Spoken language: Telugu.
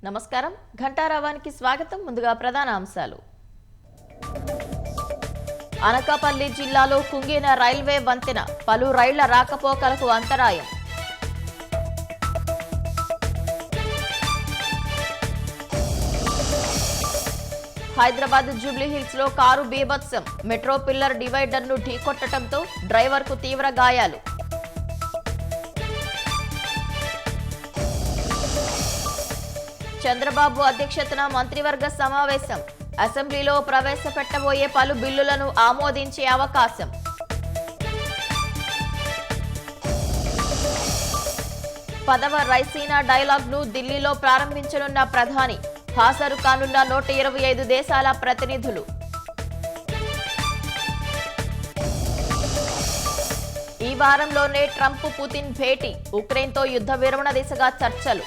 నమస్కారం ఘంటారావానికి స్వాగతం. ముందుగా ప్రధాన అంశాలు. అనకాపల్లి జిల్లాలో కుంగిన రైల్వే వంతెన, పలు రైళ్ల రాకపోకలకు అంతరాయం. హైదరాబాద్ జూబ్లీహిల్స్ లో కారు బీభత్సం, మెట్రో పిల్లర్ డివైడర్ ను ఢీకొట్టడంతో డ్రైవర్ కు తీవ్ర గాయాలు. చంద్రబాబు అధ్యక్షతన మంత్రివర్గ సమావేశం, అసెంబ్లీలో ప్రవేశపెట్టబోయే పలు బిల్లులను ఆమోదించే అవకాశం. పదవ రైసీనా డైలాగ్ ను ఢిల్లీలో ప్రారంభించనున్న ప్రధాని, హాజరు కానున్న 125 దేశాల ప్రతినిధులు. ఈ వారంలోనే ట్రంప్ పుతిన్ భేటీ, ఉక్రెయిన్తో యుద్ధ విరమణ దిశగా చర్చలు.